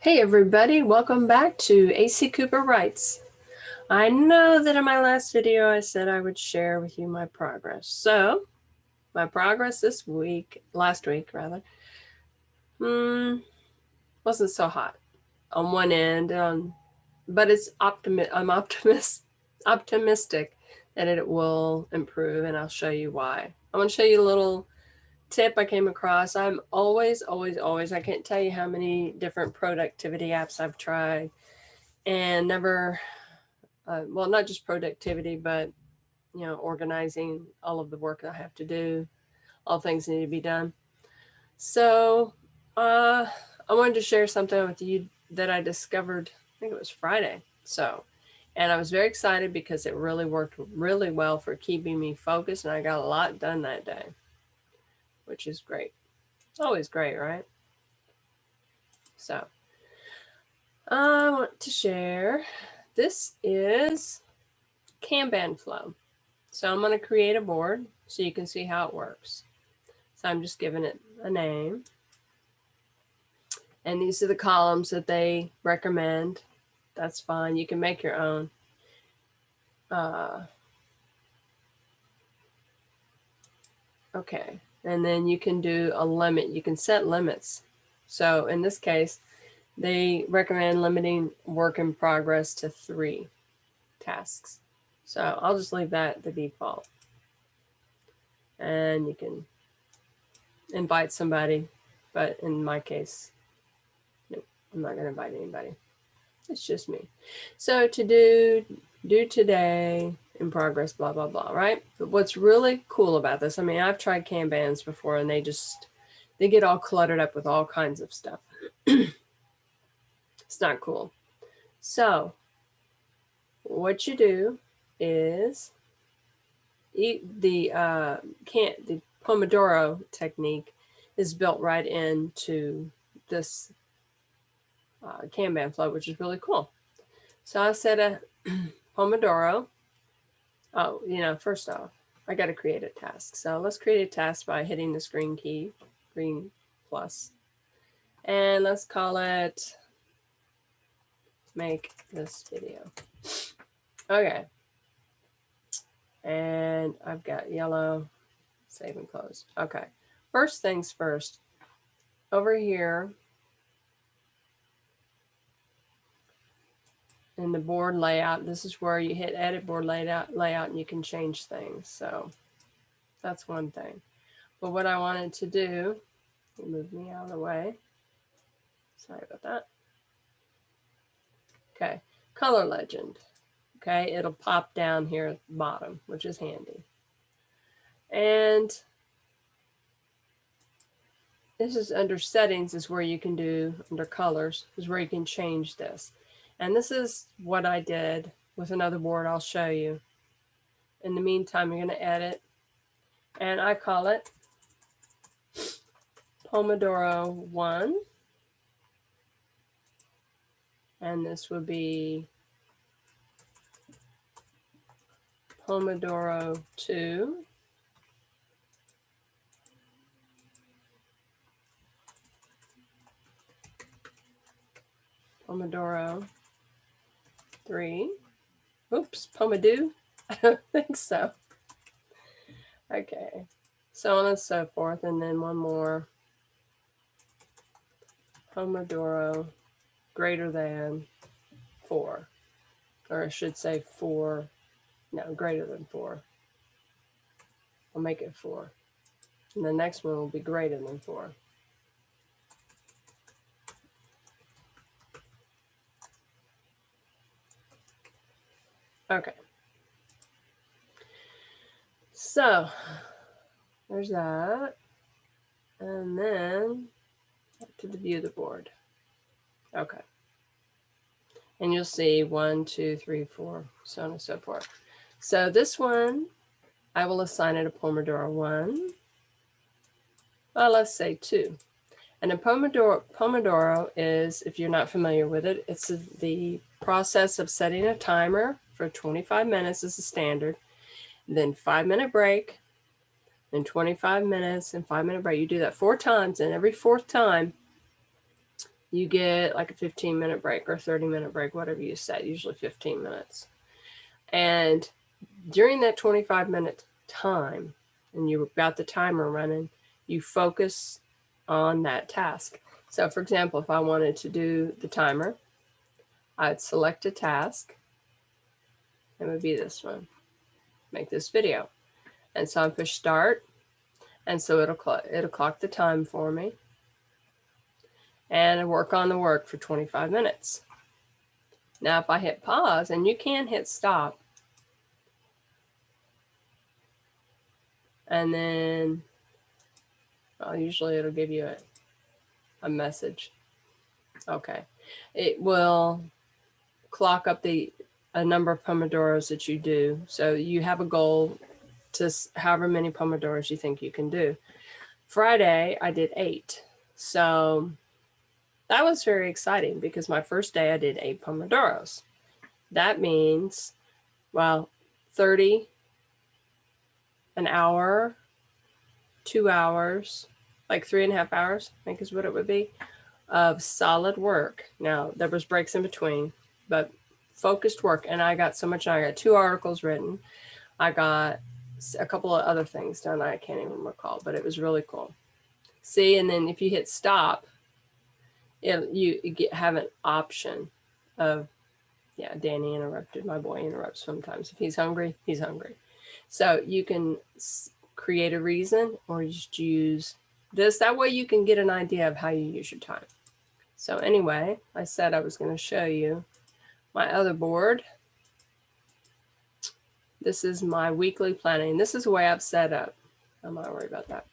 Hey everybody, welcome back to AC Cooper Writes. I know that in my last video I said I would share with you my progress. So, my progress this week, last week rather, wasn't so hot on one end, but I'm optimistic that it will improve, and I'll show you why. I want to show you a little tip I came across. I'm always, I can't tell you how many different productivity apps I've tried and never, well, not just productivity, but, organizing all of the work I have to do, all things need to be done. So I wanted to share something with you that I discovered, I think it was Friday. And I was very excited because it really worked really well for keeping me focused, and I got a lot done that day, which is great. It's always great, right? So I want to share, this is Kanbanflow. So I'm going to create a board so you can see how it works. So I'm just giving it a name. And these are the columns that they recommend. That's fine. You can make your own. Okay. And then you can do a limit. You can set limits. So in this case, they recommend limiting work in progress to 3 tasks. So I'll just leave that the default. And you can invite somebody, but in my case, nope, I'm not going to invite anybody. It's just me. So to do today, in progress, blah, blah, blah, right? But what's really cool about this, I mean, I've tried Kanbans before and they get all cluttered up with all kinds of stuff. It's not cool. So what you do is the Pomodoro technique is built right into this Kanbanflow, which is really cool. So I set a Pomodoro. Oh, first off, I got to create a task. So let's create a task by hitting this green key, green plus. And let's call it make this video. Okay. And I've got yellow, save and close. Okay. First things first, over here in the board layout, this is where you hit edit board layout and you can change things. So that's one thing. But what I wanted to do, move me out of the way. Sorry about that. Okay, color legend. Okay, it'll pop down here at the bottom, which is handy. And this is under settings, is where you can do, under colors, is where you can change this. And this is what I did with another board I'll show you. In the meantime, you're going to edit. And I call it Pomodoro 1. And this would be Pomodoro 2. Pomodoro 3. Oops, Pomodoro? I don't think so. Okay, so on and so forth. And then one more. Pomodoro greater than 4. Or I should say 4. No, greater than 4. I'll make it 4. And the next one will be greater than 4. Okay. So there's that. And then to the view of the board. Okay. And you'll see 1, 2, 3, 4, so on and so forth. So this one, I will assign it a Pomodoro 1. Well, let's say 2. And a Pomodoro is, if you're not familiar with it, it's the process of setting a timer for 25 minutes as a standard, then 5-minute break, then 25 minutes and 5-minute break. You do that 4 times, and every 4th time, you get like a 15-minute break or 30-minute break, whatever you set, usually 15 minutes. And during that 25-minute time, and you've got the timer running, you focus on that task. So for example, if I wanted to do the timer, I'd select a task. It would be this one, make this video. And so I push start, and so it'll clock the time for me, and I work on the work for 25 minutes. Now if I hit pause, and you can hit stop, and then usually it'll give you a message. Okay, it will clock up a number of Pomodoros that you do. So you have a goal to however many Pomodoros you think you can do. Friday, I did 8. So that was very exciting because my first day I did 8 Pomodoros. That means, well, 30, an hour, 2 hours, like 3.5 hours, I think is what it would be, of solid work. Now, there was breaks in between, but focused work. And I got so much. I got 2 articles written. I got a couple of other things done. I can't even recall, but it was really cool. See, and then if you hit stop, you have an option of, yeah, Danny interrupted. My boy interrupts sometimes. If he's hungry, he's hungry. So you can create a reason or just use this. That way you can get an idea of how you use your time. So anyway, I said I was going to show you my other board. This is my weekly planning. This is the way I've set up. I'm not worried about that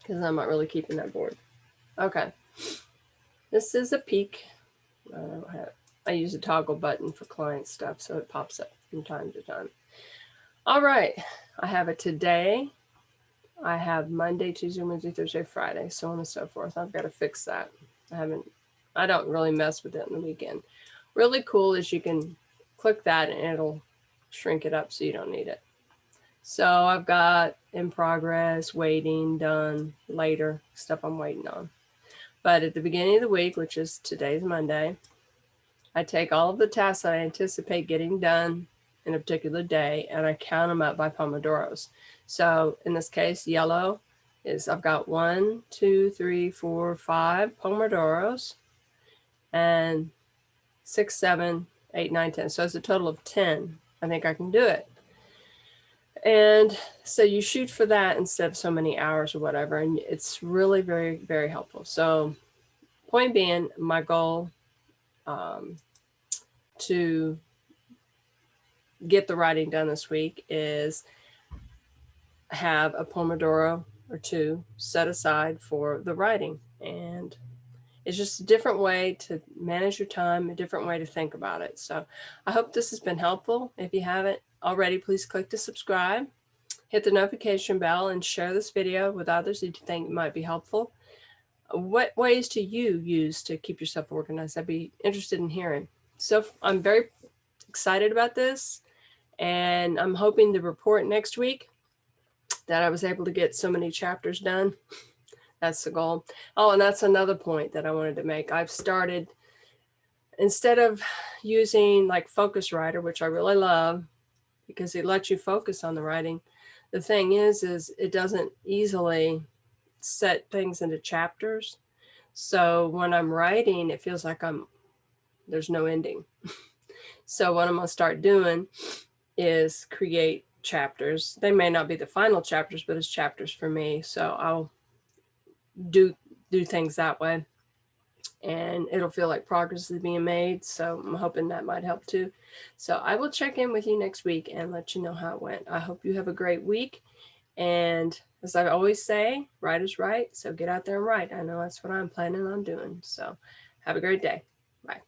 because I'm not really keeping that board. Okay. This is a peek. I use a toggle button for client stuff, so it pops up from time to time. All right. I have it today. I have Monday, Tuesday, Wednesday, Thursday, Friday, so on and so forth. I've got to fix that. I don't really mess with it on the weekend. Really cool is you can click that and it'll shrink it up so you don't need it. So I've got in progress, waiting, done, later, stuff I'm waiting on. But at the beginning of the week, which is today's Monday, I take all of the tasks that I anticipate getting done in a particular day and I count them up by Pomodoros. So in this case, yellow is I've got 1, 2, 3, 4, 5 Pomodoros and 6, 7, 8, 9, 10. So it's a total of 10. I think I can do it. And so you shoot for that instead of so many hours or whatever. And it's really very, very helpful. So point being, my goal to get the writing done this week is have a Pomodoro or 2 set aside for the writing. And it's just a different way to manage your time, a different way to think about it. So I hope this has been helpful. If you haven't already, please click to subscribe, hit the notification bell, and share this video with others that you think might be helpful. What ways do you use to keep yourself organized? I'd be interested in hearing. So I'm very excited about this, and I'm hoping to report next week that I was able to get so many chapters done. That's the goal. Oh, and that's another point that I wanted to make. I've started, instead of using like Focuswriter, which I really love because it lets you focus on the writing, the thing is it doesn't easily set things into chapters. So when I'm writing, it feels like there's no ending. So what I'm going to start doing is create chapters. They may not be the final chapters, but it's chapters for me. So I'll do things that way, and it'll feel like progress is being made. So I'm hoping that might help too. So I will check in with you next week and let you know how it went. I hope you have a great week. And as I always say, write is right. So get out there and write. I know that's what I'm planning on doing. So have a great day. Bye.